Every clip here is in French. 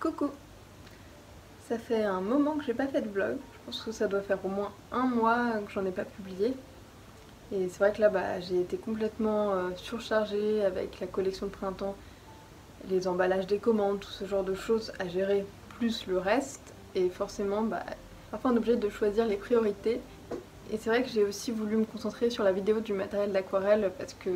Coucou! Ça fait un moment que j'ai pas fait de vlog, je pense que ça doit faire au moins un mois que j'en ai pas publié. Et c'est vrai que là j'ai été complètement surchargée avec la collection de printemps, les emballages des commandes, tout ce genre de choses à gérer, plus le reste. Et forcément parfois on est obligé de choisir les priorités. Et c'est vrai que j'ai aussi voulu me concentrer sur la vidéo du matériel d'aquarelle parce que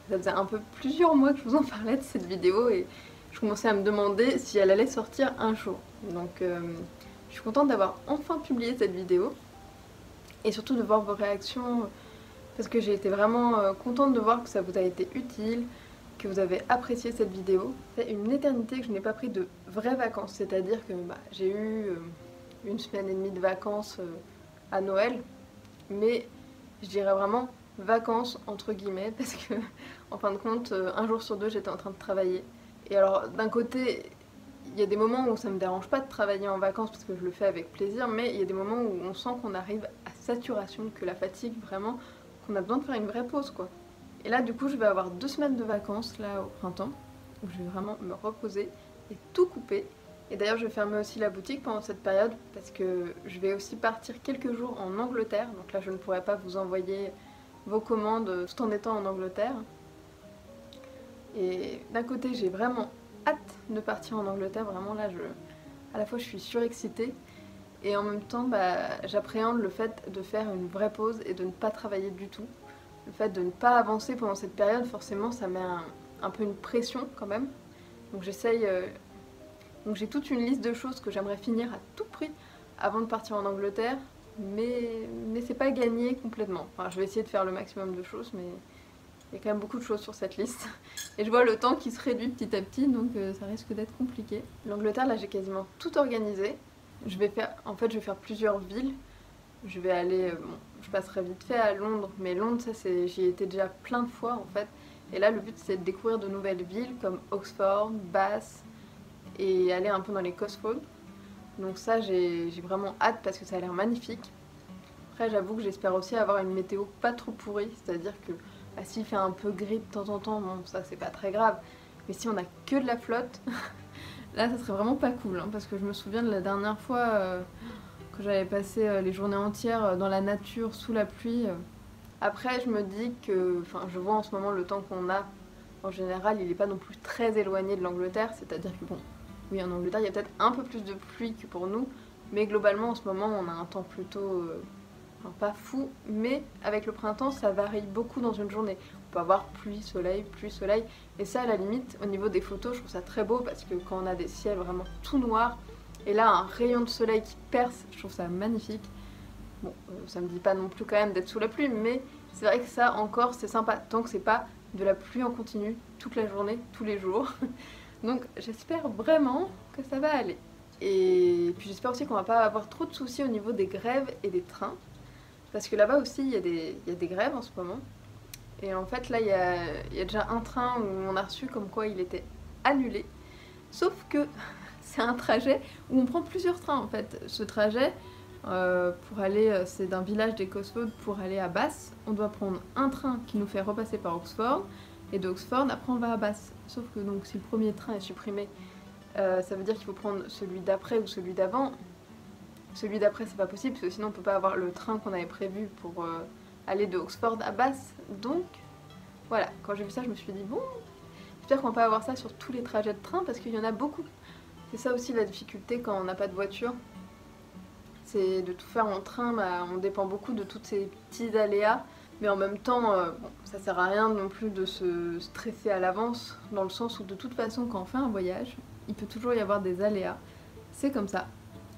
ça faisait un peu plusieurs mois que je vous en parlais de cette vidéo et je commençais à me demander si elle allait sortir un jour. Donc je suis contente d'avoir enfin publié cette vidéo et surtout de voir vos réactions parce que j'ai été vraiment contente de voir que ça vous a été utile, que vous avez apprécié cette vidéo. C'est une éternité que je n'ai pas pris de vraies vacances, c'est-à-dire que j'ai eu une semaine et demie de vacances à Noël, mais je dirais vraiment vacances entre guillemets parce que en fin de compte un jour sur deux j'étais en train de travailler. Et alors d'un côté il y a des moments où ça me dérange pas de travailler en vacances parce que je le fais avec plaisir, mais il y a des moments où on sent qu'on arrive à saturation, que la fatigue vraiment, qu'on a besoin de faire une vraie pause quoi. Et là du coup je vais avoir 2 semaines de vacances là au printemps où je vais vraiment me reposer et tout couper. Et d'ailleurs je vais fermer aussi la boutique pendant cette période parce que je vais aussi partir quelques jours en Angleterre, donc là je ne pourrai pas vous envoyer vos commandes tout en étant en Angleterre. Et d'un côté j'ai vraiment hâte de partir en Angleterre, vraiment là à la fois je suis surexcitée et en même temps j'appréhende le fait de faire une vraie pause et de ne pas travailler du tout. Le fait de ne pas avancer pendant cette période forcément ça met un peu une pression quand même. Donc j'essaye, donc j'ai toute une liste de choses que j'aimerais finir à tout prix avant de partir en Angleterre, mais c'est pas gagné complètement. Enfin je vais essayer de faire le maximum de choses mais il y a quand même beaucoup de choses sur cette liste. Et je vois le temps qui se réduit petit à petit, donc ça risque d'être compliqué. L'Angleterre, là j'ai quasiment tout organisé. Je vais faire plusieurs villes. Je vais aller, je passerai vite fait à Londres, mais Londres, j'y ai été déjà plein de fois en fait. Et là le but c'est de découvrir de nouvelles villes comme Oxford, Bath et aller un peu dans les Cotswolds. Donc ça j'ai vraiment hâte parce que ça a l'air magnifique. Après j'avoue que j'espère aussi avoir une météo pas trop pourrie, c'est-à-dire que s'il fait un peu gris de temps en temps, bon ça c'est pas très grave, mais si on a que de la flotte, là ça serait vraiment pas cool, hein, parce que je me souviens de la dernière fois que j'avais passé les journées entières dans la nature, sous la pluie. Après je me dis que, enfin je vois en ce moment le temps qu'on a, en général il est pas non plus très éloigné de l'Angleterre, c'est-à-dire que bon, oui en Angleterre il y a peut-être un peu plus de pluie que pour nous, mais globalement en ce moment on a un temps plutôt... Enfin, pas fou, mais avec le printemps ça varie beaucoup dans une journée. On peut avoir pluie, soleil, et ça à la limite au niveau des photos je trouve ça très beau parce que quand on a des ciels vraiment tout noirs et là un rayon de soleil qui perce, je trouve ça magnifique. Bon, ça me dit pas non plus quand même d'être sous la pluie, mais c'est vrai que ça encore c'est sympa, tant que c'est pas de la pluie en continu toute la journée, tous les jours. Donc j'espère vraiment que ça va aller. Et puis j'espère aussi qu'on va pas avoir trop de soucis au niveau des grèves et des trains. Parce que là-bas aussi, il y a des grèves en ce moment. Et en fait, là, il y a déjà un train où on a reçu comme quoi il était annulé. Sauf que c'est un trajet où on prend plusieurs trains, en fait. Ce trajet, pour aller, c'est d'un village des Cotswolds pour aller à Bath. On doit prendre un train qui nous fait repasser par Oxford. Et de Oxford, après, on va à Bath. Sauf que donc, si le premier train est supprimé, ça veut dire qu'il faut prendre celui d'après ou celui d'avant. Celui d'après c'est pas possible parce que sinon on peut pas avoir le train qu'on avait prévu pour aller de Oxford à Bath. Donc voilà, quand j'ai vu ça je me suis dit bon, j'espère qu'on va pas avoir ça sur tous les trajets de train parce qu'il y en a beaucoup. C'est ça aussi la difficulté quand on n'a pas de voiture. C'est de tout faire en train, on dépend beaucoup de tous ces petits aléas. Mais en même temps, bon, ça sert à rien non plus de se stresser à l'avance, dans le sens où de toute façon quand on fait un voyage, il peut toujours y avoir des aléas. C'est comme ça.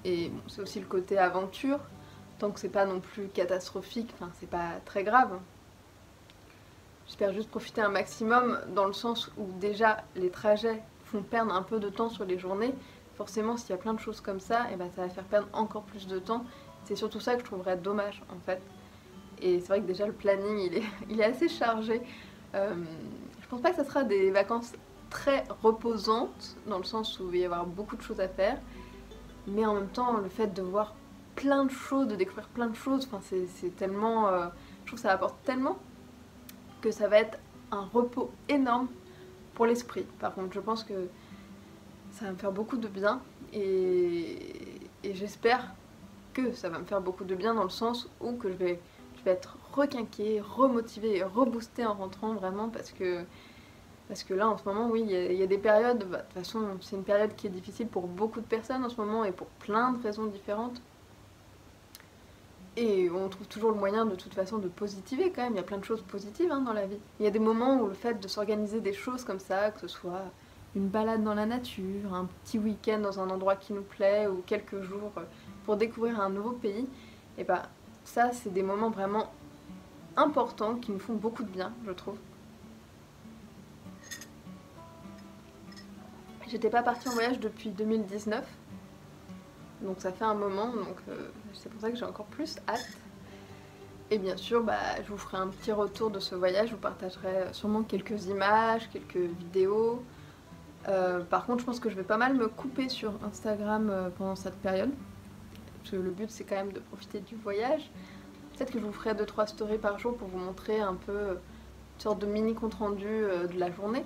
Et bon, c'est aussi le côté aventure, tant que c'est pas non plus catastrophique, enfin c'est pas très grave. J'espère juste profiter un maximum dans le sens où déjà les trajets font perdre un peu de temps sur les journées. Forcément s'il y a plein de choses comme ça, et ça va faire perdre encore plus de temps. C'est surtout ça que je trouverais dommage en fait. Et c'est vrai que déjà le planning il est assez chargé. Je pense pas que ça sera des vacances très reposantes, dans le sens où il va y avoir beaucoup de choses à faire. Mais en même temps, le fait de voir plein de choses, de découvrir plein de choses, enfin, c'est tellement... je trouve que ça apporte tellement que ça va être un repos énorme pour l'esprit. Par contre, je pense que ça va me faire beaucoup de bien. Et j'espère que ça va me faire beaucoup de bien dans le sens où que je vais être requinquée, remotivée et reboostée en rentrant vraiment parce que là en ce moment oui il y a des périodes, de toute façon c'est une période qui est difficile pour beaucoup de personnes en ce moment et pour plein de raisons différentes. Et on trouve toujours le moyen de toute façon de positiver quand même, il y a plein de choses positives dans la vie. Il y a des moments où le fait de s'organiser des choses comme ça, que ce soit une balade dans la nature, un petit week-end dans un endroit qui nous plaît ou quelques jours pour découvrir un nouveau pays, et bah ça c'est des moments vraiment importants qui nous font beaucoup de bien je trouve. J'étais pas partie en voyage depuis 2019. Donc ça fait un moment, donc c'est pour ça que j'ai encore plus hâte. Et bien sûr, je vous ferai un petit retour de ce voyage, je vous partagerai sûrement quelques images, quelques vidéos. Par contre, je pense que je vais pas mal me couper sur Instagram pendant cette période. Parce que le but, c'est quand même de profiter du voyage. Peut-être que je vous ferai 2-3 stories par jour pour vous montrer un peu une sorte de mini compte rendu de la journée.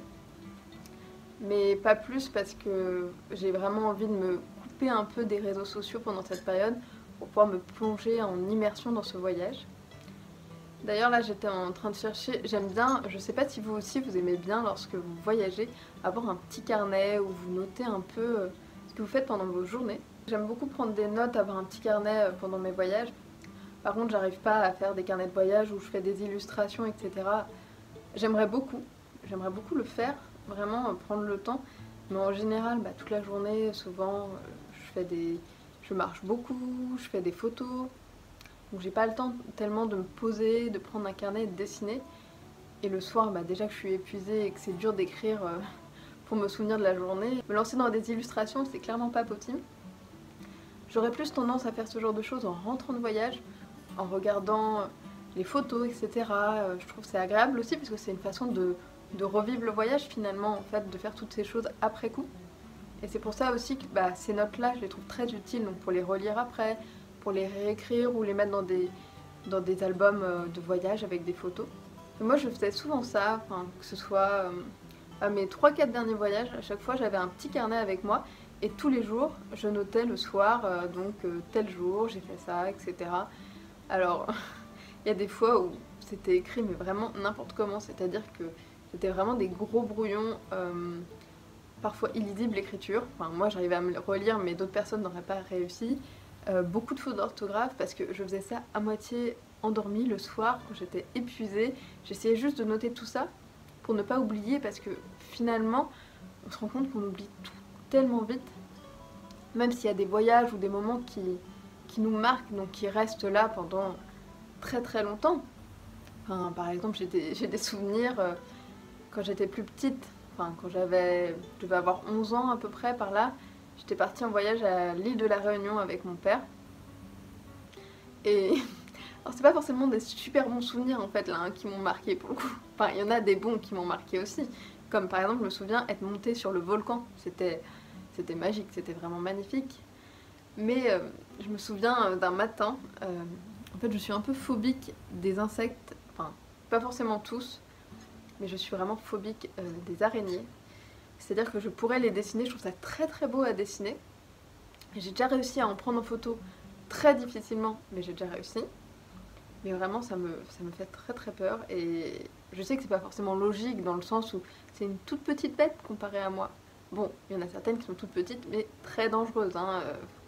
Mais pas plus parce que j'ai vraiment envie de me couper un peu des réseaux sociaux pendant cette période pour pouvoir me plonger en immersion dans ce voyage. D'ailleurs là j'étais en train de chercher, j'aime bien, je sais pas si vous aussi vous aimez bien lorsque vous voyagez, avoir un petit carnet où vous notez un peu ce que vous faites pendant vos journées. J'aime beaucoup prendre des notes, avoir un petit carnet pendant mes voyages. Par contre j'arrive pas à faire des carnets de voyage où je fais des illustrations etc. J'aimerais beaucoup le faire, vraiment prendre le temps. Mais en général toute la journée souvent je marche beaucoup, je fais des photos. Donc j'ai pas le temps tellement de me poser, de prendre un carnet et de dessiner. Et le soir, déjà que je suis épuisée et que c'est dur d'écrire pour me souvenir de la journée, me lancer dans des illustrations, c'est clairement pas possible. J'aurais plus tendance à faire ce genre de choses en rentrant de voyage, en regardant les photos, etc. Je trouve que c'est agréable aussi parce que c'est une façon de revivre le voyage finalement, en fait, de faire toutes ces choses après coup. Et c'est pour ça aussi que ces notes-là, je les trouve très utiles donc pour les relire après, pour les réécrire ou les mettre dans des albums de voyage avec des photos. Et moi je faisais souvent ça, que ce soit à mes 3-4 derniers voyages, à chaque fois j'avais un petit carnet avec moi et tous les jours je notais le soir, tel jour j'ai fait ça, etc. Alors il y a des fois où c'était écrit mais vraiment n'importe comment, c'est-à-dire que c'était vraiment des gros brouillons, parfois illisibles l'écriture. Moi j'arrivais à me le relire mais d'autres personnes n'auraient pas réussi. Beaucoup de fautes d'orthographe parce que je faisais ça à moitié endormie le soir quand j'étais épuisée. J'essayais juste de noter tout ça pour ne pas oublier parce que finalement on se rend compte qu'on oublie tout tellement vite. Même s'il y a des voyages ou des moments qui nous marquent, donc qui restent là pendant très très longtemps. Par exemple j'ai des souvenirs quand j'étais plus petite, quand je devais avoir 11 ans à peu près par là. J'étais partie en voyage à l'île de la Réunion avec mon père. Et alors c'est pas forcément des super bons souvenirs en fait là qui m'ont marqué pour le coup. Il y en a des bons qui m'ont marqué aussi. Comme par exemple je me souviens être montée sur le volcan. C'était magique, c'était vraiment magnifique. Mais je me souviens d'un matin, en fait je suis un peu phobique des insectes. Pas forcément tous, mais je suis vraiment phobique des araignées. C'est-à-dire que je pourrais les dessiner, je trouve ça très très beau à dessiner. J'ai déjà réussi à en prendre en photo très difficilement, mais j'ai déjà réussi. Mais vraiment ça me fait très très peur et je sais que c'est pas forcément logique dans le sens où c'est une toute petite bête comparée à moi. Bon, il y en a certaines qui sont toutes petites mais très dangereuses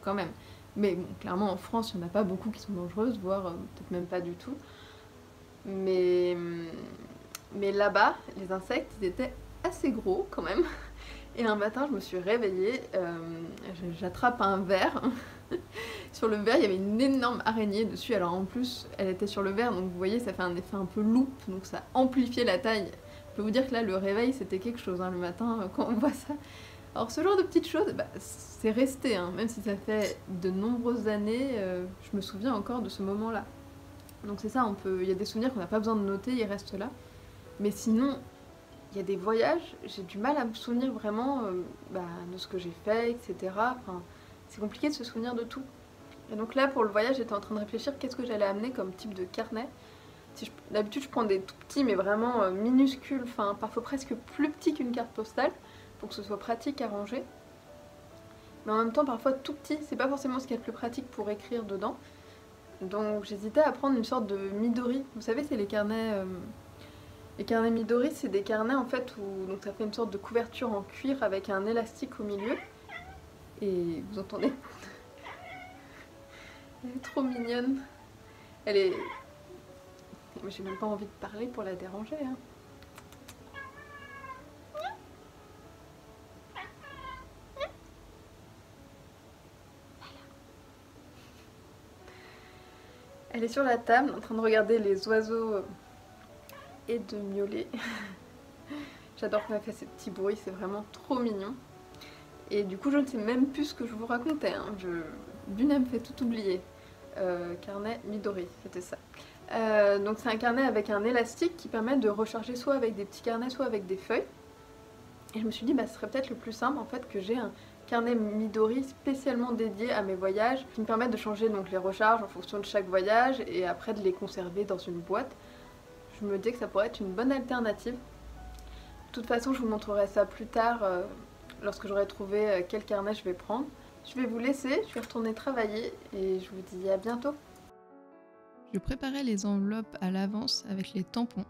quand même. Mais bon, clairement en France il n'y en a pas beaucoup qui sont dangereuses, voire peut-être même pas du tout. Mais là-bas, les insectes ils étaient assez gros quand même. Et un matin, je me suis réveillée, j'attrape un verre. Sur le verre, il y avait une énorme araignée dessus. Alors en plus, elle était sur le verre, donc vous voyez, ça fait un effet un peu loupe, donc ça amplifiait la taille. Je peux vous dire que là, le réveil, c'était quelque chose le matin quand on voit ça. Alors ce genre de petites choses, c'est resté, même si ça fait de nombreuses années, je me souviens encore de ce moment-là. Donc c'est ça, il y a des souvenirs qu'on n'a pas besoin de noter, ils restent là. Mais sinon, il y a des voyages, j'ai du mal à me souvenir vraiment de ce que j'ai fait, etc. C'est compliqué de se souvenir de tout. Et donc là, pour le voyage, j'étais en train de réfléchir qu'est-ce que j'allais amener comme type de carnet. D'habitude, je prends des tout petits, mais vraiment minuscules, parfois presque plus petits qu'une carte postale, pour que ce soit pratique à ranger. mais en même temps parfois tout petit, c'est pas forcément ce qui est le plus pratique pour écrire dedans. Donc j'hésitais à prendre une sorte de Midori. Vous savez, c'est les carnets. Les carnets Midori, c'est des carnets en fait où donc ça fait une sorte de couverture en cuir avec un élastique au milieu. Et vous entendez? Elle est trop mignonne. Elle est... J'ai même pas envie de parler pour la déranger. Hein. Elle est sur la table en train de regarder les oiseaux et de miauler. J'adore quand elle fait ces petits bruits, c'est vraiment trop mignon. Et du coup je ne sais même plus ce que je vous racontais. Hein. Luna me fait tout oublier. Carnet Midori, c'était ça. Donc c'est un carnet avec un élastique qui permet de recharger soit avec des petits carnets, soit avec des feuilles. Et je me suis dit, bah, ce serait peut-être le plus simple en fait que j'ai un carnet Midori spécialement dédié à mes voyages, qui me permet de changer donc les recharges en fonction de chaque voyage et après de les conserver dans une boîte. Je me dis que ça pourrait être une bonne alternative. De toute façon, je vous montrerai ça plus tard lorsque j'aurai trouvé quel carnet je vais prendre. Je vais vous laisser, je vais retourner travailler et je vous dis à bientôt. Je préparais les enveloppes à l'avance avec les tampons.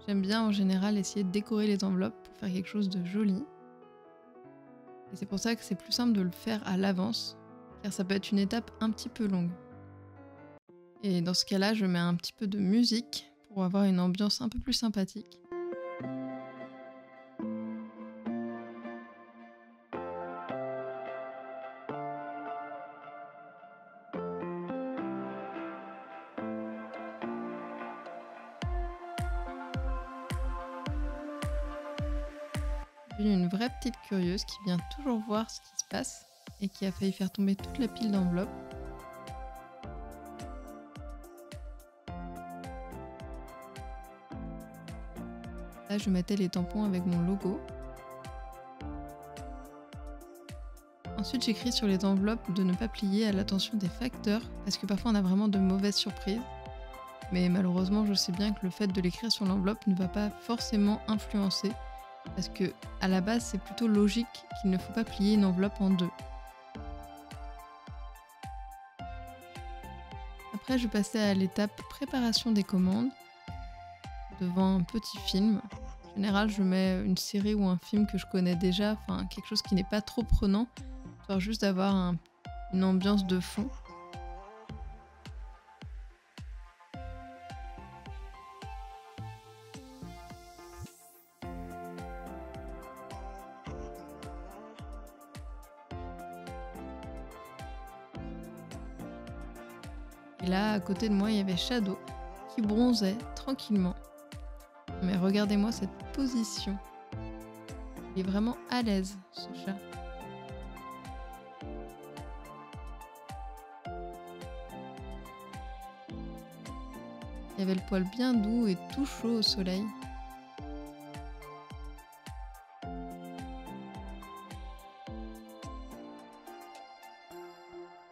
J'aime bien en général essayer de décorer les enveloppes pour faire quelque chose de joli. Et c'est pour ça que c'est plus simple de le faire à l'avance, car ça peut être une étape un petit peu longue. Et dans ce cas-là, je mets un petit peu de musique pour avoir une ambiance un peu plus sympathique. Je suis une vraie petite curieuse qui vient toujours voir ce qui se passe et qui a failli faire tomber toute la pile d'enveloppes. Là, je mettais les tampons avec mon logo. Ensuite, j'écris sur les enveloppes de ne pas plier à l'attention des facteurs parce que parfois on a vraiment de mauvaises surprises. Mais malheureusement, je sais bien que le fait de l'écrire sur l'enveloppe ne va pas forcément influencer. Parce que à la base, c'est plutôt logique qu'il ne faut pas plier une enveloppe en deux. Après, je passais à l'étape préparation des commandes devant un petit film. En général, je mets une série ou un film que je connais déjà, enfin quelque chose qui n'est pas trop prenant, histoire juste d'avoir une ambiance de fond. Et là, à côté de moi, il y avait Shadow qui bronzait tranquillement. Mais regardez-moi cette position. Il est vraiment à l'aise, ce chat. Il avait le poil bien doux et tout chaud au soleil.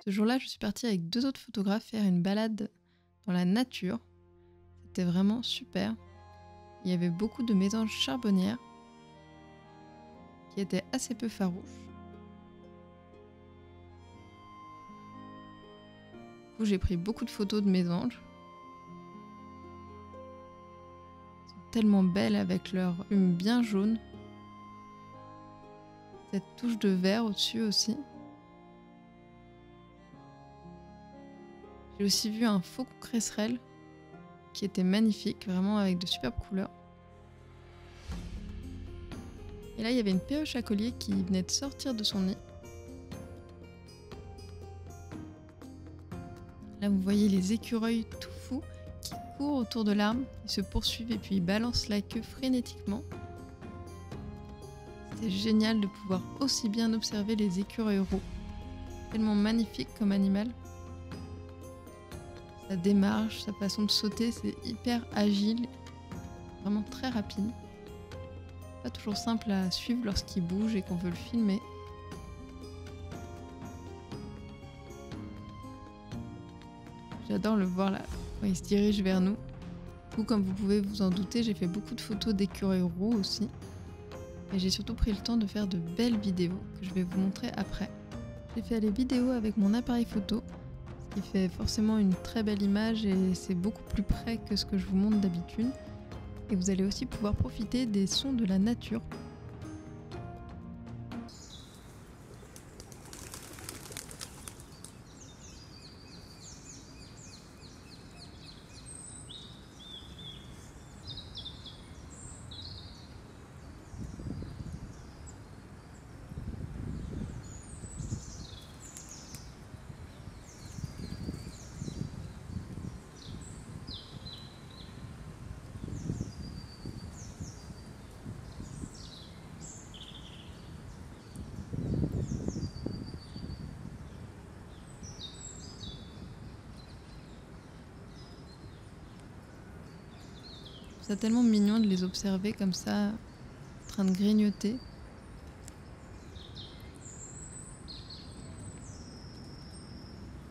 Ce jour-là, je suis partie avec 2 autres photographes faire une balade dans la nature. C'était vraiment super. Il y avait beaucoup de mésanges charbonnières qui étaient assez peu farouches. Du coup, j'ai pris beaucoup de photos de mésanges. Elles sont tellement belles avec leur hume bien jaune. Cette touche de vert au-dessus aussi. J'ai aussi vu un faucon cresserelle qui était magnifique, vraiment avec de superbes couleurs. Et là, il y avait une perruche à collier qui venait de sortir de son nid. Là, vous voyez les écureuils tout fous qui courent autour de l'arbre, ils se poursuivent et puis ils balancent la queue frénétiquement. C'était génial de pouvoir aussi bien observer les écureuils roux. Tellement magnifique comme animal. Sa démarche, sa façon de sauter, c'est hyper agile, vraiment très rapide. Pas toujours simple à suivre lorsqu'il bouge et qu'on veut le filmer. J'adore le voir là, quand il se dirige vers nous. Du coup, comme vous pouvez vous en douter, j'ai fait beaucoup de photos d'écureuils roux aussi. Et j'ai surtout pris le temps de faire de belles vidéos que je vais vous montrer après. J'ai fait les vidéos avec mon appareil photo, ce qui fait forcément une très belle image et c'est beaucoup plus près que ce que je vous montre d'habitude. Et vous allez aussi pouvoir profiter des sons de la nature. C'est tellement mignon de les observer comme ça, en train de grignoter.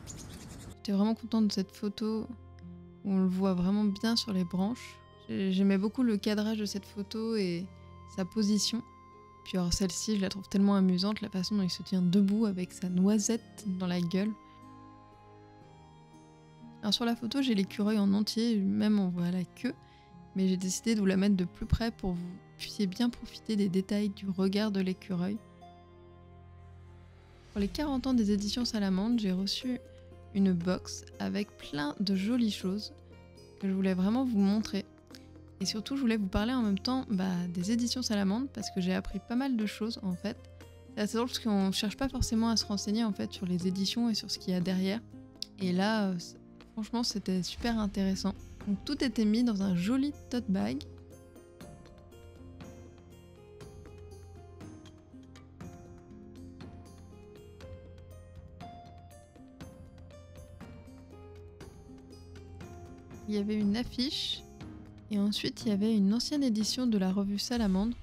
J'étais vraiment contente de cette photo où on le voit vraiment bien sur les branches. J'aimais beaucoup le cadrage de cette photo et sa position. Puis alors celle-ci, je la trouve tellement amusante, la façon dont il se tient debout avec sa noisette dans la gueule. Alors sur la photo, j'ai l'écureuil en entier, même on voit la queue, mais j'ai décidé de vous la mettre de plus près pour que vous puissiez bien profiter des détails du regard de l'écureuil. Pour les 40 ans des éditions Salamandre, j'ai reçu une box avec plein de jolies choses que je voulais vraiment vous montrer. Et surtout, je voulais vous parler en même temps des éditions Salamandre parce que j'ai appris pas mal de choses en fait. C'est assez drôle parce qu'on ne cherche pas forcément à se renseigner en fait sur les éditions et sur ce qu'il y a derrière. Et là, franchement, c'était super intéressant. Donc tout était mis dans un joli tote bag. Il y avait une affiche et ensuite il y avait une ancienne édition de la revue Salamandre.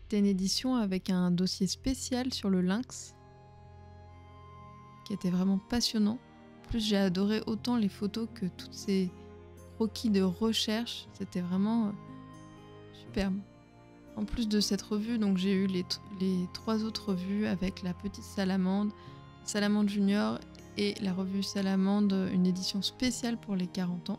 C'était une édition avec un dossier spécial sur le lynx qui était vraiment passionnant. En plus, j'ai adoré autant les photos que toutes ces croquis de recherche. C'était vraiment superbe. En plus de cette revue, donc j'ai eu les 3 autres revues avec la petite Salamandre, Salamandre Junior et la revue Salamandre, une édition spéciale pour les 40 ans.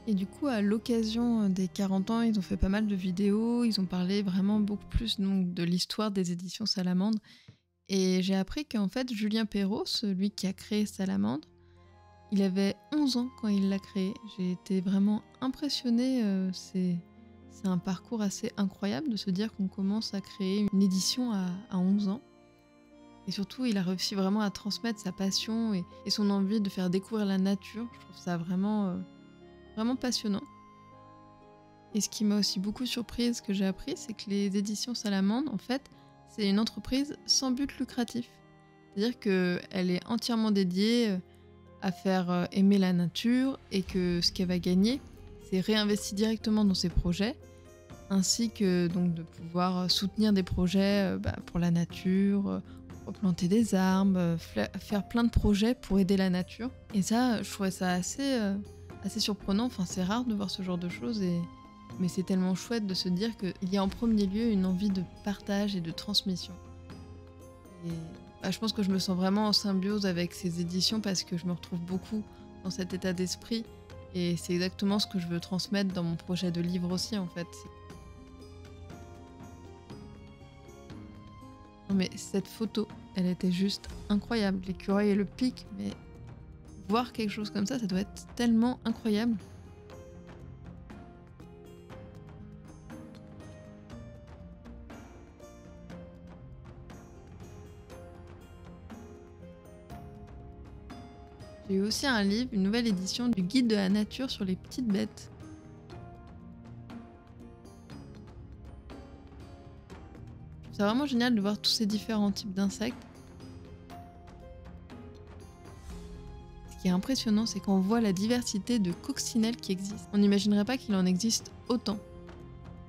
Et du coup, à l'occasion des 40 ans, ils ont fait pas mal de vidéos, ils ont parlé vraiment beaucoup plus donc, de l'histoire des éditions Salamandre. Et j'ai appris qu'en fait, Julien Perrault, celui qui a créé Salamandre, il avait 11 ans quand il l'a créé. J'ai été vraiment impressionnée. C'est un parcours assez incroyable de se dire qu'on commence à créer une édition à 11 ans. Et surtout, il a réussi vraiment à transmettre sa passion et son envie de faire découvrir la nature. Je trouve ça vraiment passionnant. Et ce qui m'a aussi beaucoup surprise que j'ai appris, c'est que les éditions Salamandre, en fait, c'est une entreprise sans but lucratif. C'est-à-dire qu'elle est entièrement dédiée à faire aimer la nature et que ce qu'elle va gagner, c'est réinvesti directement dans ses projets, ainsi que donc de pouvoir soutenir des projets pour la nature, replanter des arbres, faire plein de projets pour aider la nature. Et ça, je trouvais ça assez surprenant. Enfin, c'est rare de voir ce genre de choses, mais c'est tellement chouette de se dire qu'il y a en premier lieu une envie de partage et de transmission. Et je pense que je me sens vraiment en symbiose avec ces éditions parce que je me retrouve beaucoup dans cet état d'esprit et c'est exactement ce que je veux transmettre dans mon projet de livre aussi en fait. Non mais cette photo, elle était juste incroyable. L'écureuil et le pic, mais voir quelque chose comme ça doit être tellement incroyable. J'ai eu aussi un livre, une nouvelle édition du guide de la nature sur les petites bêtes. C'est vraiment génial de voir tous ces différents types d'insectes. Ce qui est impressionnant, c'est qu'on voit la diversité de coccinelles qui existent. On n'imaginerait pas qu'il en existe autant.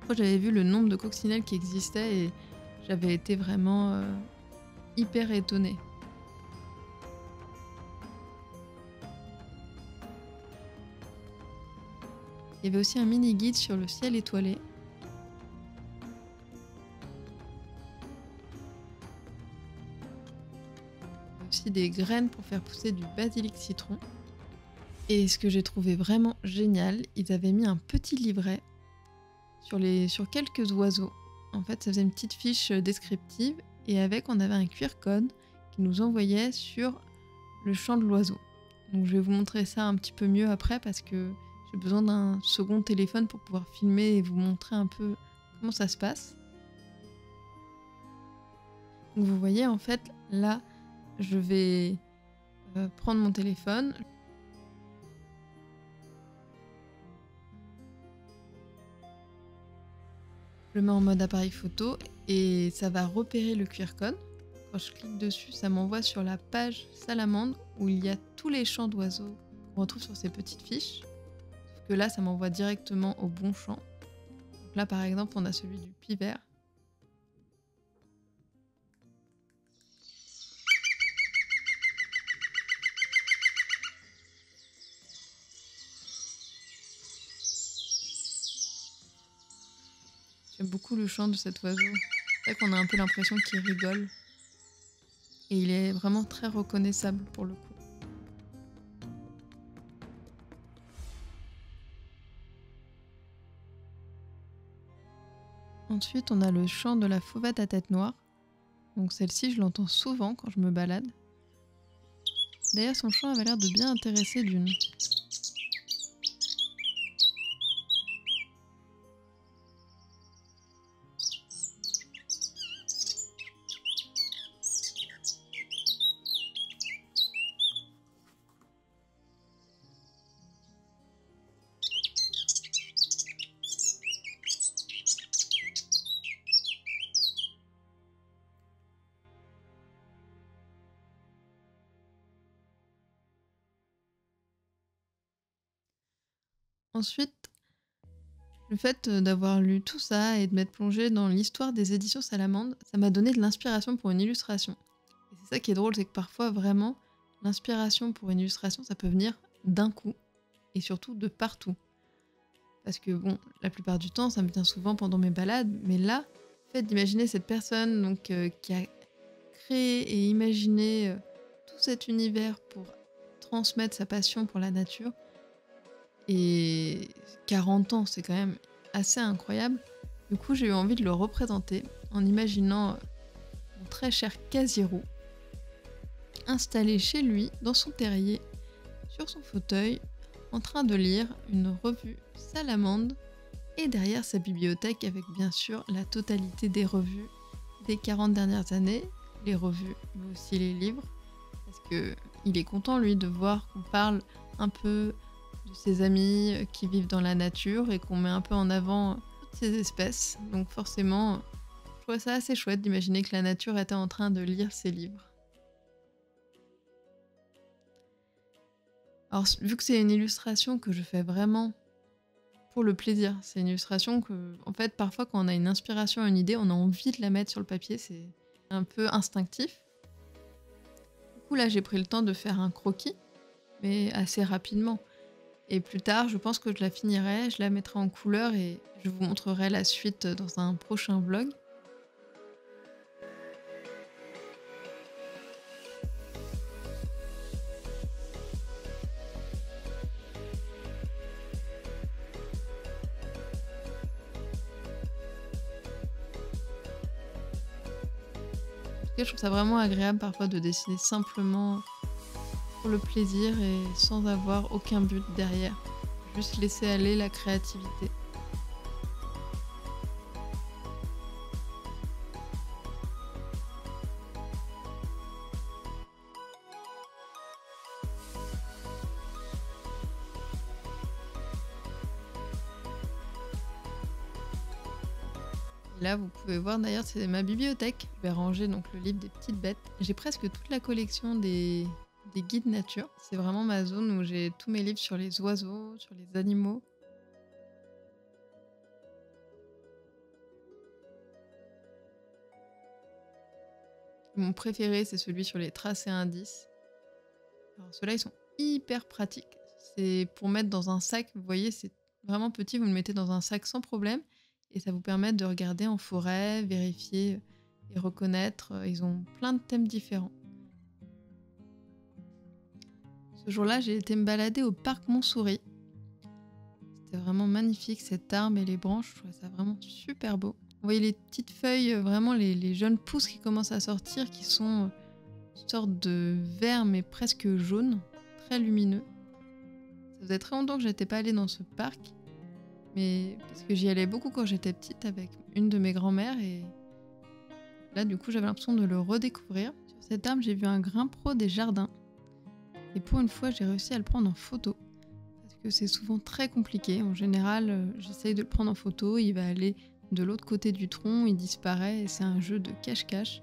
Moi, j'avais vu le nombre de coccinelles qui existaient et j'avais été vraiment hyper étonnée. Il y avait aussi un mini guide sur le ciel étoilé. aussi des graines pour faire pousser du basilic citron. Et ce que j'ai trouvé vraiment génial, ils avaient mis un petit livret sur quelques oiseaux. En fait, ça faisait une petite fiche descriptive et avec, on avait un QR code qui nous envoyait sur le chant de l'oiseau. Donc je vais vous montrer ça un petit peu mieux après parce que j'ai besoin d'un second téléphone pour pouvoir filmer et vous montrer un peu comment ça se passe. Donc vous voyez, en fait, là, je vais prendre mon téléphone. Je le mets en mode appareil photo et ça va repérer le QR code. Quand je clique dessus, ça m'envoie sur la page Salamandre où il y a tous les chants d'oiseaux qu'on retrouve sur ces petites fiches. Sauf que là, ça m'envoie directement au bon chant. Donc là, par exemple, on a celui du pivert. J'aime beaucoup le chant de cet oiseau. C'est vrai qu'on a un peu l'impression qu'il rigole. Et il est vraiment très reconnaissable pour le coup. Ensuite, on a le chant de la fauvette à tête noire. Donc celle-ci, je l'entends souvent quand je me balade. D'ailleurs, son chant avait l'air de bien intéresser Dune. Ensuite, le fait d'avoir lu tout ça et de m'être plongée dans l'histoire des éditions Salamandre, ça m'a donné de l'inspiration pour une illustration. Et c'est ça qui est drôle, c'est que parfois, vraiment, l'inspiration pour une illustration, ça peut venir d'un coup, et surtout de partout. Parce que bon, la plupart du temps, ça me vient souvent pendant mes balades, mais là, le fait d'imaginer cette personne donc, qui a créé et imaginé tout cet univers pour transmettre sa passion pour la nature, et 40 ans, c'est quand même assez incroyable. Du coup, j'ai eu envie de le représenter en imaginant mon très cher Casirou installé chez lui, dans son terrier, sur son fauteuil, en train de lire une revue Salamandre et derrière sa bibliothèque avec bien sûr la totalité des revues des 40 dernières années, les revues mais aussi les livres, parce que il est content lui de voir qu'on parle un peu de ses amis qui vivent dans la nature et qu'on met un peu en avant toutes ces espèces. Donc forcément, je trouvais ça assez chouette d'imaginer que la nature était en train de lire ses livres. Alors vu que c'est une illustration que je fais vraiment pour le plaisir, c'est une illustration que, en fait, parfois quand on a une inspiration, une idée, on a envie de la mettre sur le papier, c'est un peu instinctif. Du coup là j'ai pris le temps de faire un croquis, mais assez rapidement. Et plus tard, je pense que je la finirai, je la mettrai en couleur et je vous montrerai la suite dans un prochain vlog. En tout cas, je trouve ça vraiment agréable parfois de dessiner simplement pour le plaisir et sans avoir aucun but derrière. Juste laisser aller la créativité. Là, vous pouvez voir d'ailleurs, c'est ma bibliothèque. Je vais ranger donc le livre des petites bêtes. J'ai presque toute la collection des guides nature. C'est vraiment ma zone où j'ai tous mes livres sur les oiseaux, sur les animaux. Mon préféré, c'est celui sur les traces et indices. Alors ceux-là, ils sont hyper pratiques. C'est pour mettre dans un sac, vous voyez, c'est vraiment petit, vous le mettez dans un sac sans problème. Et ça vous permet de regarder en forêt, vérifier et reconnaître. Ils ont plein de thèmes différents. Ce jour-là, j'ai été me balader au parc Montsouris. C'était vraiment magnifique, cette arbre et les branches, je trouvais ça vraiment super beau. Vous voyez les petites feuilles, vraiment les jeunes pousses qui commencent à sortir, qui sont une sorte de vert mais presque jaune, très lumineux. Ça faisait très longtemps que j'étais pas allée dans ce parc, mais parce que j'y allais beaucoup quand j'étais petite avec une de mes grand-mères et là du coup j'avais l'impression de le redécouvrir. Sur cet arbre j'ai vu un grimpero des jardins et pour une fois j'ai réussi à le prendre en photo parce que c'est souvent très compliqué. En général j'essaye de le prendre en photo, il va aller de l'autre côté du tronc, il disparaît et c'est un jeu de cache-cache.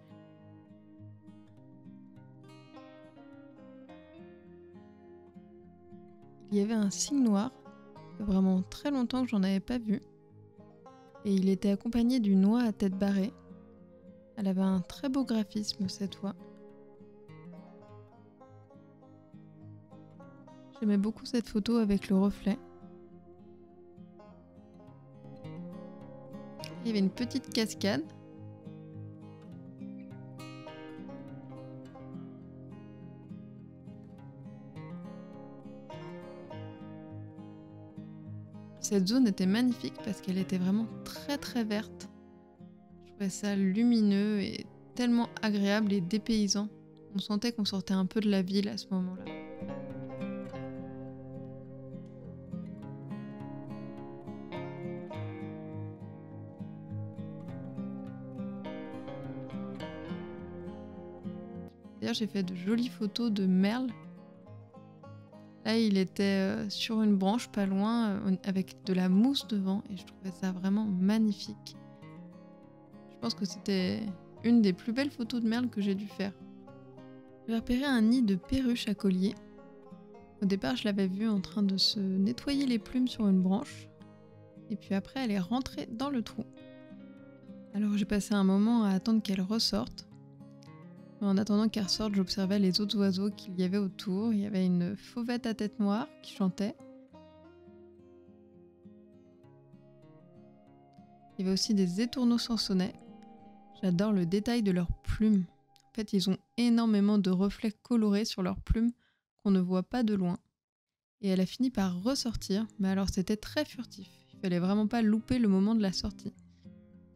Il y avait un cygne noir, ça fait vraiment très longtemps que j'en avais pas vu. Et il était accompagné d'une oie à tête barrée. Elle avait un très beau graphisme cette oie. J'aimais beaucoup cette photo avec le reflet. Il y avait une petite cascade. Cette zone était magnifique parce qu'elle était vraiment très très verte. Je trouvais ça lumineux et tellement agréable et dépaysant. On sentait qu'on sortait un peu de la ville à ce moment-là. D'ailleurs, j'ai fait de jolies photos de merle. Là, il était sur une branche pas loin avec de la mousse devant et je trouvais ça vraiment magnifique. Je pense que c'était une des plus belles photos de merle que j'ai dû faire. J'ai repéré un nid de perruche à collier. Au départ, je l'avais vue en train de se nettoyer les plumes sur une branche et puis après, elle est rentrée dans le trou. Alors j'ai passé un moment à attendre qu'elle ressorte. En attendant qu'elle ressorte, j'observais les autres oiseaux qu'il y avait autour. Il y avait une fauvette à tête noire qui chantait. Il y avait aussi des étourneaux sansonnets. J'adore le détail de leurs plumes. En fait, ils ont énormément de reflets colorés sur leurs plumes qu'on ne voit pas de loin. Et elle a fini par ressortir, mais alors c'était très furtif. Il fallait vraiment pas louper le moment de la sortie.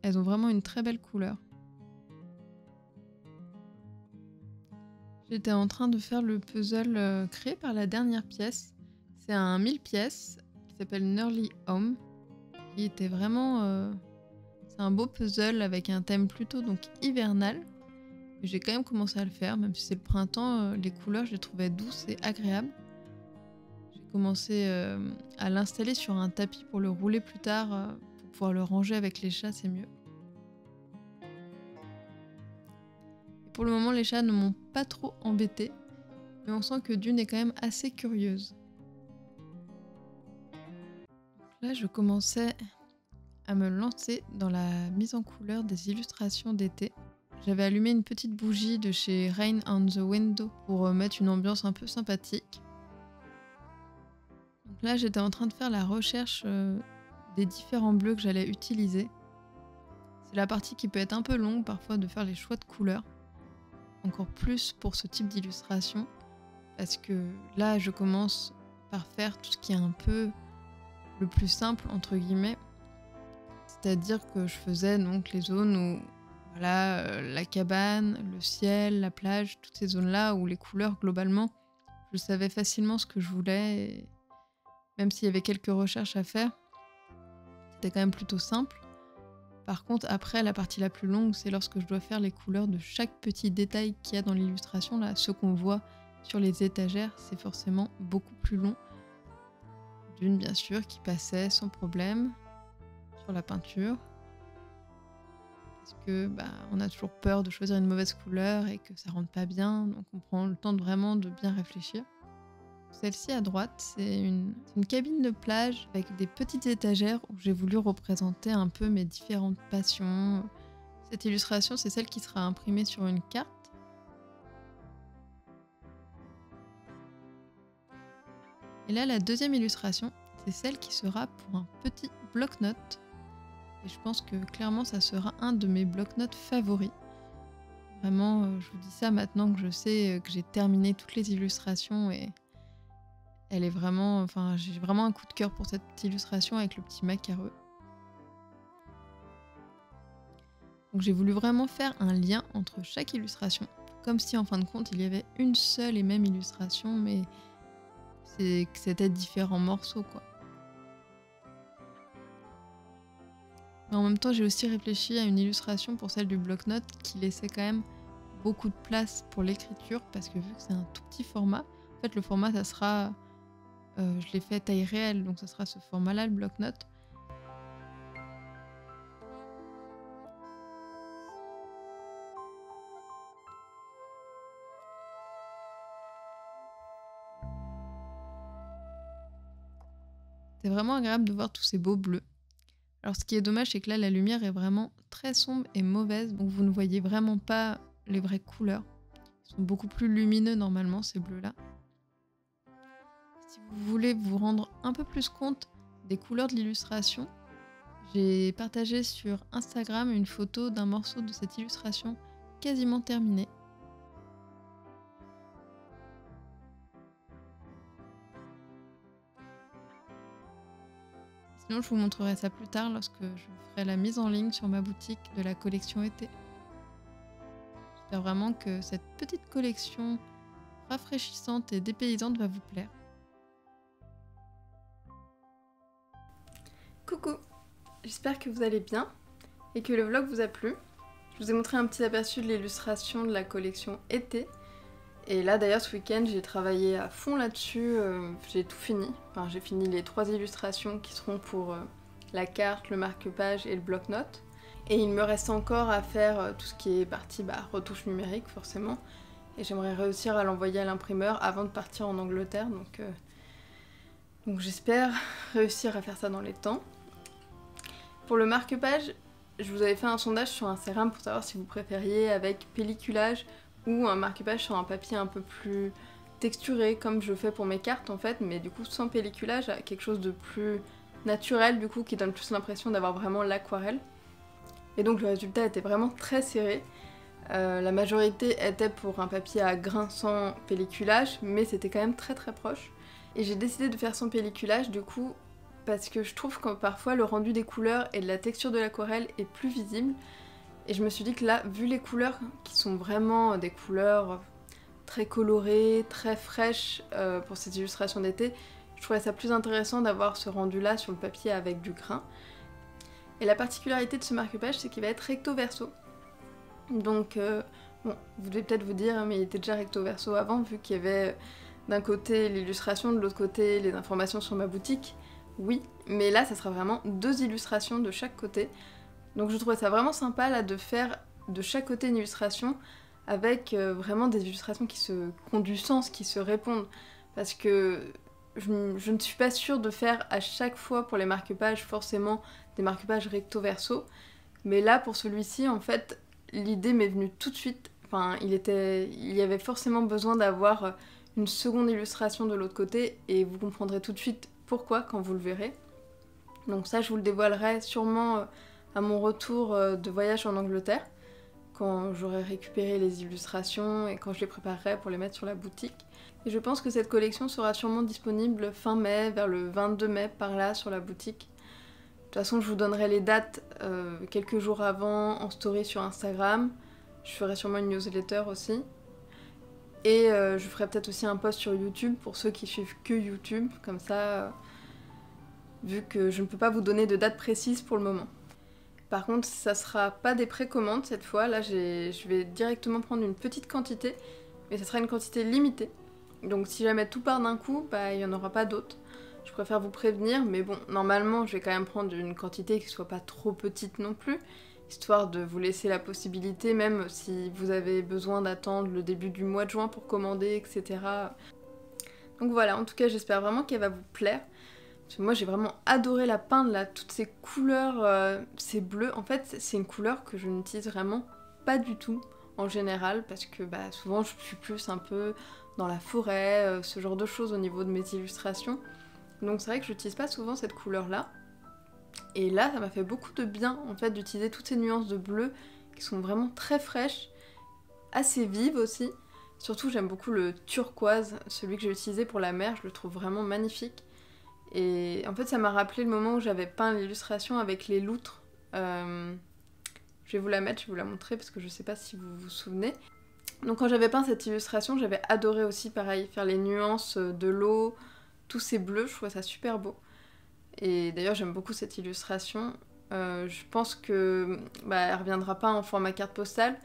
Elles ont vraiment une très belle couleur. J'étais en train de faire le puzzle créé par la dernière pièce. C'est un 1000 pièces qui s'appelle Nearly Home. Qui était vraiment... c'est un beau puzzle avec un thème plutôt donc hivernal. Mais j'ai quand même commencé à le faire, même si c'est le printemps, les couleurs je les trouvais douces et agréables. J'ai commencé à l'installer sur un tapis pour le rouler plus tard, pour pouvoir le ranger avec les chats, c'est mieux. Pour le moment, les chats ne m'ont pas trop embêtée, mais on sent que Dune est quand même assez curieuse. Là, je commençais à me lancer dans la mise en couleur des illustrations d'été. J'avais allumé une petite bougie de chez Rain on the Window pour mettre une ambiance un peu sympathique. Donc là, j'étais en train de faire la recherche des différents bleus que j'allais utiliser. C'est la partie qui peut être un peu longue parfois de faire les choix de couleurs. Encore plus pour ce type d'illustration parce que là je commence par faire tout ce qui est un peu le plus simple entre guillemets, c'est-à-dire que je faisais donc les zones où voilà la cabane, le ciel, la plage, toutes ces zones là où les couleurs globalement je savais facilement ce que je voulais et même s'il y avait quelques recherches à faire c'était quand même plutôt simple. Par contre, après, la partie la plus longue, c'est lorsque je dois faire les couleurs de chaque petit détail qu'il y a dans l'illustration. Là, ce qu'on voit sur les étagères, c'est forcément beaucoup plus long. Dune, bien sûr, qui passait sans problème sur la peinture. Parce que on a toujours peur de choisir une mauvaise couleur et que ça rentre pas bien. Donc on prend le temps vraiment de bien réfléchir. Celle-ci à droite, c'est une cabine de plage avec des petites étagères où j'ai voulu représenter un peu mes différentes passions. Cette illustration, c'est celle qui sera imprimée sur une carte. Et là, la deuxième illustration, c'est celle qui sera pour un petit bloc-notes. Et je pense que clairement, ça sera un de mes bloc-notes favoris. Vraiment, je vous dis ça maintenant que je sais que j'ai terminé toutes les illustrations et Elle est vraiment... Enfin, j'ai vraiment un coup de cœur pour cette illustration avec le petit macareux. Donc j'ai voulu vraiment faire un lien entre chaque illustration, comme si en fin de compte il y avait une seule et même illustration, mais que c'était différents morceaux quoi. Mais en même temps j'ai aussi réfléchi à une illustration pour celle du bloc-notes qui laissait quand même beaucoup de place pour l'écriture, parce que vu que c'est un tout petit format, en fait le format ça sera... je l'ai fait à taille réelle, donc ça sera ce format-là, le bloc-notes. C'est vraiment agréable de voir tous ces beaux bleus. Alors ce qui est dommage, c'est que là la lumière est vraiment très sombre et mauvaise, donc vous ne voyez vraiment pas les vraies couleurs. Ils sont beaucoup plus lumineux normalement ces bleus-là. Si vous voulez vous rendre un peu plus compte des couleurs de l'illustration, j'ai partagé sur Instagram une photo d'un morceau de cette illustration quasiment terminée. Sinon, je vous montrerai ça plus tard lorsque je ferai la mise en ligne sur ma boutique de la collection été. J'espère vraiment que cette petite collection rafraîchissante et dépaysante va vous plaire. Coucou, j'espère que vous allez bien et que le vlog vous a plu. Je vous ai montré un petit aperçu de l'illustration de la collection été. Et là d'ailleurs ce week-end j'ai travaillé à fond là-dessus, j'ai tout fini. Enfin j'ai fini les 3 illustrations qui seront pour la carte, le marque-page et le bloc-notes. Et il me reste encore à faire tout ce qui est partie retouche numérique forcément. Et j'aimerais réussir à l'envoyer à l'imprimeur avant de partir en Angleterre. Donc j'espère réussir à faire ça dans les temps. Pour le marque-page, je vous avais fait un sondage sur Instagram pour savoir si vous préfériez avec pelliculage ou un marque-page sur un papier un peu plus texturé comme je fais pour mes cartes en fait, mais du coup sans pelliculage, quelque chose de plus naturel du coup qui donne plus l'impression d'avoir vraiment l'aquarelle. Et donc le résultat était vraiment très serré. La majorité était pour un papier à grains sans pelliculage, mais c'était quand même très très proche. Et j'ai décidé de faire sans pelliculage du coup parce que je trouve que parfois le rendu des couleurs et de la texture de l'aquarelle est plus visible. Et je me suis dit que là, vu les couleurs qui sont vraiment des couleurs très colorées, très fraîches pour ces illustrations d'été, je trouvais ça plus intéressant d'avoir ce rendu-là sur le papier avec du grain. Et la particularité de ce marque-page, c'est qu'il va être recto verso. Donc, bon, vous devez peut-être vous dire, mais il était déjà recto verso avant, vu qu'il y avait d'un côté l'illustration, de l'autre côté les informations sur ma boutique. Oui, mais là, ça sera vraiment 2 illustrations de chaque côté. Donc je trouvais ça vraiment sympa là de faire de chaque côté une illustration avec vraiment des illustrations qui ont du sens, qui se répondent. Parce que je ne suis pas sûre de faire à chaque fois pour les marque-pages forcément des marque-pages recto verso. Mais là pour celui-ci en fait l'idée m'est venue tout de suite. Enfin il y avait forcément besoin d'avoir une seconde illustration de l'autre côté et vous comprendrez tout de suite pourquoi quand vous le verrez. Donc ça je vous le dévoilerai sûrement à mon retour de voyage en Angleterre, quand j'aurai récupéré les illustrations et quand je les préparerai pour les mettre sur la boutique. Et je pense que cette collection sera sûrement disponible fin mai, vers le 22 mai par là sur la boutique. De toute façon je vous donnerai les dates quelques jours avant en story sur Instagram. Je ferai sûrement une newsletter aussi. Et je ferai peut-être aussi un post sur YouTube pour ceux qui suivent que YouTube, comme ça, vu que je ne peux pas vous donner de date précise pour le moment. Par contre, ça sera pas des précommandes cette fois, là je vais directement prendre une petite quantité, mais ça sera une quantité limitée. Donc si jamais tout part d'un coup, il n'y en aura pas d'autres. Je préfère vous prévenir, mais bon, normalement je vais quand même prendre une quantité qui soit pas trop petite non plus, histoire de vous laisser la possibilité, même si vous avez besoin d'attendre le début du mois de juin pour commander, etc. Donc voilà, en tout cas j'espère vraiment qu'elle va vous plaire. Moi j'ai vraiment adoré la peindre là, toutes ces couleurs, ces bleus. En fait c'est une couleur que je n'utilise vraiment pas du tout en général parce que souvent je suis plus un peu dans la forêt, ce genre de choses au niveau de mes illustrations. Donc c'est vrai que je n'utilise pas souvent cette couleur là. Et là ça m'a fait beaucoup de bien en fait d'utiliser toutes ces nuances de bleu qui sont vraiment très fraîches, assez vives aussi. Surtout j'aime beaucoup le turquoise, celui que j'ai utilisé pour la mer, je le trouve vraiment magnifique. Et en fait ça m'a rappelé le moment où j'avais peint l'illustration avec les loutres. Je vais vous la mettre, je vais vous la montrer parce que je sais pas si vous vous souvenez. Donc quand j'avais peint cette illustration, j'avais adoré aussi pareil, faire les nuances de l'eau, tous ces bleus, je trouvais ça super beau. Et d'ailleurs j'aime beaucoup cette illustration. Je pense que elle reviendra pas en format carte postale,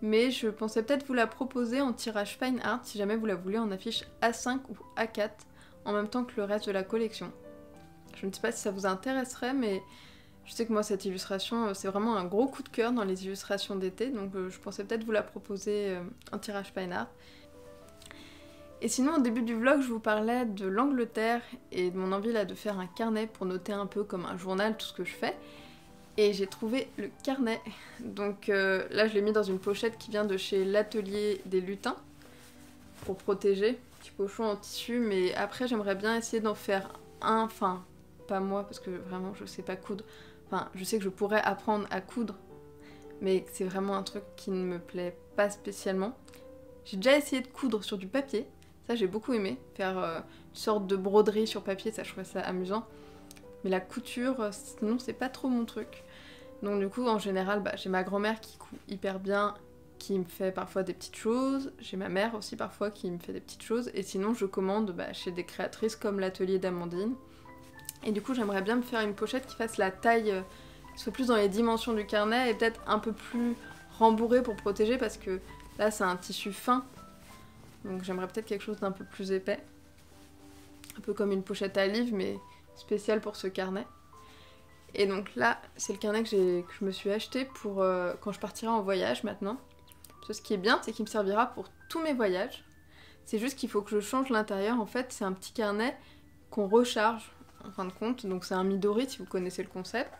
mais je pensais peut-être vous la proposer en tirage fine art si jamais vous la voulez en affiche A5 ou A4 en même temps que le reste de la collection. Je ne sais pas si ça vous intéresserait, mais je sais que moi cette illustration c'est vraiment un gros coup de cœur dans les illustrations d'été, donc je pensais peut-être vous la proposer en tirage fine art. Et sinon au début du vlog je vous parlais de l'Angleterre et de mon envie là de faire un carnet pour noter un peu comme un journal tout ce que je fais. Et j'ai trouvé le carnet, donc là je l'ai mis dans une pochette qui vient de chez l'Atelier des Lutins pour protéger, petit pochon en tissu, mais après j'aimerais bien essayer d'en faire un, enfin pas moi parce que vraiment je sais pas coudre, enfin je sais que je pourrais apprendre à coudre, mais c'est vraiment un truc qui ne me plaît pas spécialement. J'ai déjà essayé de coudre sur du papier, ça j'ai beaucoup aimé, faire une sorte de broderie sur papier, ça je trouvais ça amusant. Mais la couture, sinon c'est pas trop mon truc. Donc du coup en général j'ai ma grand-mère qui coud hyper bien, qui me fait parfois des petites choses, j'ai ma mère aussi parfois qui me fait des petites choses, et sinon je commande chez des créatrices comme l'atelier d'Amandine. Et du coup j'aimerais bien me faire une pochette qui fasse la taille, qui soit plus dans les dimensions du carnet et peut-être un peu plus rembourrée pour protéger parce que là c'est un tissu fin, donc j'aimerais peut-être quelque chose d'un peu plus épais. Un peu comme une pochette à livres mais spéciale pour ce carnet. Et donc là, c'est le carnet que je me suis acheté pour quand je partirai en voyage maintenant. Parce que ce qui est bien, c'est qu'il me servira pour tous mes voyages. C'est juste qu'il faut que je change l'intérieur. En fait, c'est un petit carnet qu'on recharge en fin de compte. Donc c'est un Midori si vous connaissez le concept.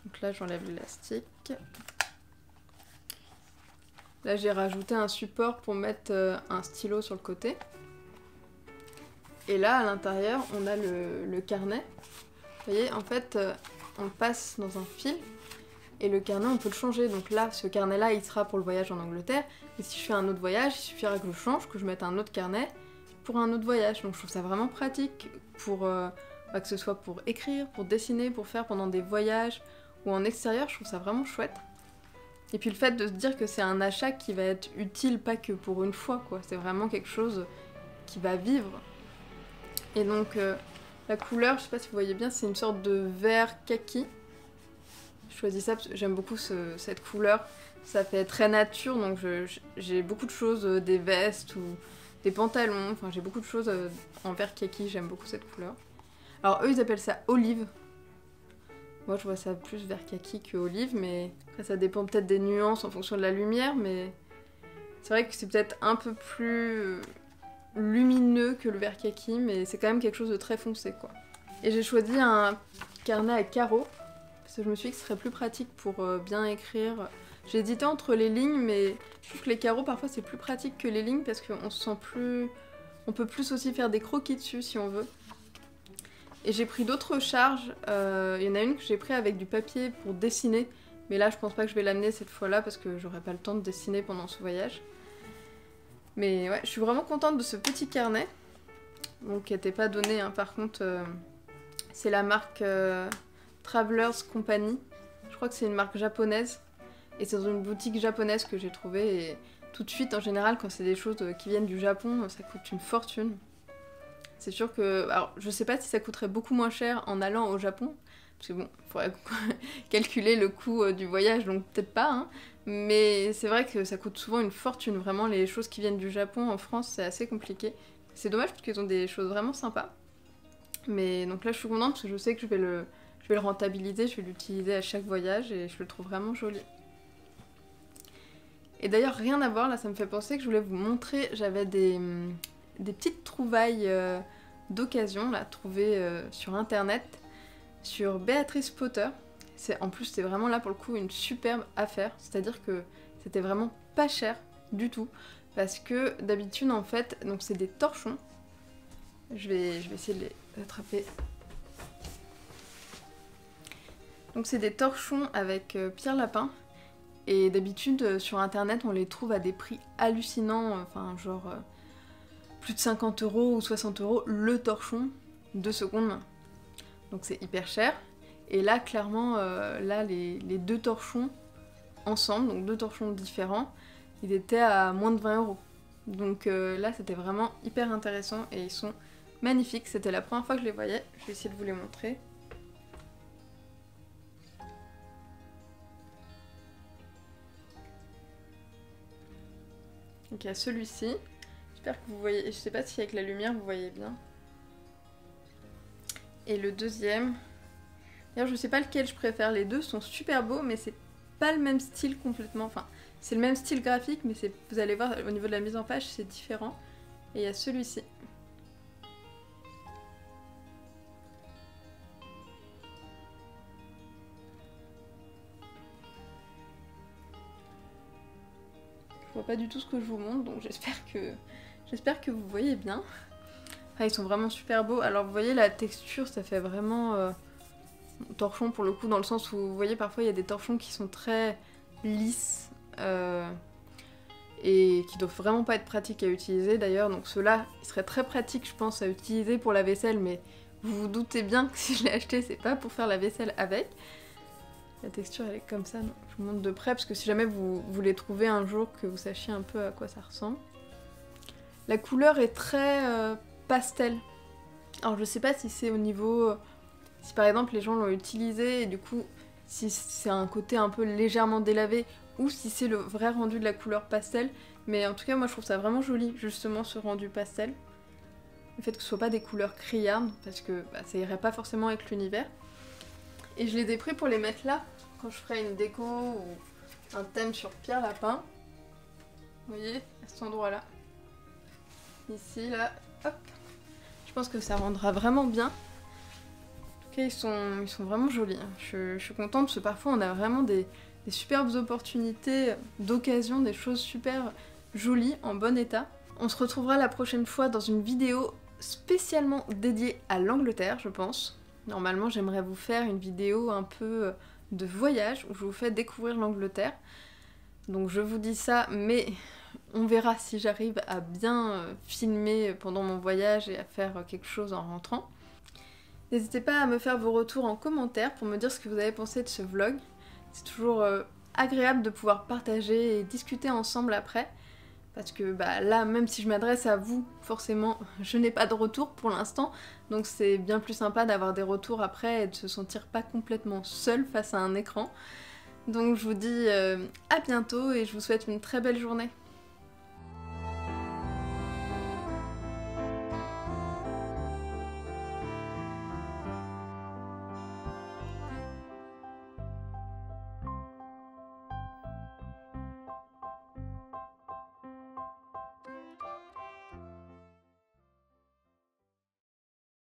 Donc là, j'enlève l'élastique. Là, j'ai rajouté un support pour mettre un stylo sur le côté. Et là, à l'intérieur, on a le carnet. Vous voyez, en fait, on le passe dans un fil et le carnet, on peut le changer. Donc là, ce carnet-là, il sera pour le voyage en Angleterre. Et si je fais un autre voyage, il suffira que je change, que je mette un autre carnet pour un autre voyage. Donc je trouve ça vraiment pratique pour que ce soit pour écrire, pour dessiner, pour faire pendant des voyages ou en extérieur. Je trouve ça vraiment chouette. Et puis le fait de se dire que c'est un achat qui va être utile, pas que pour une fois, quoi. C'est vraiment quelque chose qui va vivre. Et donc la couleur, je sais pas si vous voyez bien, c'est une sorte de vert kaki. Je choisis ça parce que j'aime beaucoup cette couleur. Ça fait très nature, donc j'ai beaucoup de choses, des vestes ou des pantalons. Enfin, j'ai beaucoup de choses en vert kaki, j'aime beaucoup cette couleur. Alors eux, ils appellent ça olive. Moi, je vois ça plus vert kaki que olive, mais après, ça dépend peut-être des nuances en fonction de la lumière, mais c'est vrai que c'est peut-être un peu plus lumineux que le vert kaki, mais c'est quand même quelque chose de très foncé, quoi. Et j'ai choisi un carnet à carreaux, parce que je me suis dit que ce serait plus pratique pour bien écrire. J'ai hésité entre les lignes, mais je trouve que les carreaux, parfois, c'est plus pratique que les lignes, parce qu'on se sent plus... On peut plus aussi faire des croquis dessus, si on veut. Et j'ai pris d'autres charges. Il y en a une que j'ai pris avec du papier pour dessiner, mais là, je pense pas que je vais l'amener cette fois-là, parce que j'aurai pas le temps de dessiner pendant ce voyage. Mais ouais, je suis vraiment contente de ce petit carnet. Donc qui n'était pas donné, hein. Par contre, c'est la marque Travelers Company. Je crois que c'est une marque japonaise. Et c'est dans une boutique japonaise que j'ai trouvé. Et tout de suite, en général, quand c'est des choses qui viennent du Japon, ça coûte une fortune. C'est sûr que... Alors, je sais pas si ça coûterait beaucoup moins cher en allant au Japon. Parce que bon, il faudrait calculer le coût du voyage, donc peut-être pas, hein. Mais c'est vrai que ça coûte souvent une fortune, vraiment, les choses qui viennent du Japon en France, c'est assez compliqué. C'est dommage parce qu'ils ont des choses vraiment sympas. Mais donc là, je suis contente parce que je sais que je vais le rentabiliser, je vais l'utiliser à chaque voyage et je le trouve vraiment joli. Et d'ailleurs, rien à voir, là, ça me fait penser que je voulais vous montrer, j'avais des petites trouvailles d'occasion, là, trouvées sur internet, sur Béatrice Potter. En plus, c'est vraiment là pour le coup une superbe affaire, c'est-à-dire que c'était vraiment pas cher du tout, parce que d'habitude en fait, donc c'est des torchons, je vais essayer de les attraper. Donc c'est des torchons avec Pierre Lapin, Et d'habitude sur internet on les trouve à des prix hallucinants, enfin genre plus de 50 € ou 60 € le torchon de seconde main. Donc c'est hyper cher. Et là clairement, là les deux torchons ensemble, donc deux torchons différents, ils étaient à moins de 20 €. Donc là c'était vraiment hyper intéressant et ils sont magnifiques. C'était la première fois que je les voyais, je vais essayer de vous les montrer. Donc il y a celui-ci, j'espère que vous voyez, je sais pas si avec la lumière vous voyez bien. Et le deuxième, d'ailleurs je sais pas lequel je préfère, les deux sont super beaux mais c'est pas le même style complètement, enfin c'est le même style graphique mais vous allez voir au niveau de la mise en page c'est différent. Et il y a celui-ci. Je vois pas du tout ce que je vous montre, donc j'espère que vous voyez bien. Ah, ils sont vraiment super beaux. Alors vous voyez la texture, ça fait vraiment torchon pour le coup, dans le sens où vous voyez parfois il y a des torchons qui sont très lisses et qui doivent vraiment pas être pratiques à utiliser d'ailleurs. Donc ceux-là, ils seraient très pratiques je pense à utiliser pour la vaisselle, mais vous vous doutez bien que si je l'ai acheté, c'est pas pour faire la vaisselle avec. La texture elle est comme ça, donc je vous montre de près parce que si jamais vous les trouvez un jour, que vous sachiez un peu à quoi ça ressemble. La couleur est très pastel. Alors je sais pas si c'est au niveau... si par exemple les gens l'ont utilisé et du coup si c'est un côté un peu légèrement délavé ou si c'est le vrai rendu de la couleur pastel. Mais en tout cas moi je trouve ça vraiment joli justement ce rendu pastel. Le fait que ce soit pas des couleurs criardes parce que ça irait pas forcément avec l'univers. Et je les ai pris pour les mettre là, quand je ferai une déco ou un thème sur Pierre Lapin. Vous voyez, à cet endroit-là. Ici, là, hop. Je pense que ça rendra vraiment bien. En tout cas, ils sont vraiment jolis. Je suis contente parce que parfois on a vraiment des superbes opportunités d'occasion, des choses super jolies, en bon état. On se retrouvera la prochaine fois dans une vidéo spécialement dédiée à l'Angleterre, je pense. Normalement, j'aimerais vous faire une vidéo un peu de voyage où je vous fais découvrir l'Angleterre. Donc je vous dis ça, mais on verra si j'arrive à bien filmer pendant mon voyage et à faire quelque chose en rentrant. N'hésitez pas à me faire vos retours en commentaire pour me dire ce que vous avez pensé de ce vlog. C'est toujours agréable de pouvoir partager et discuter ensemble après. Parce que là, même si je m'adresse à vous, forcément, je n'ai pas de retour pour l'instant. Donc c'est bien plus sympa d'avoir des retours après et de se sentir pas complètement seul face à un écran. Donc je vous dis à bientôt et je vous souhaite une très belle journée.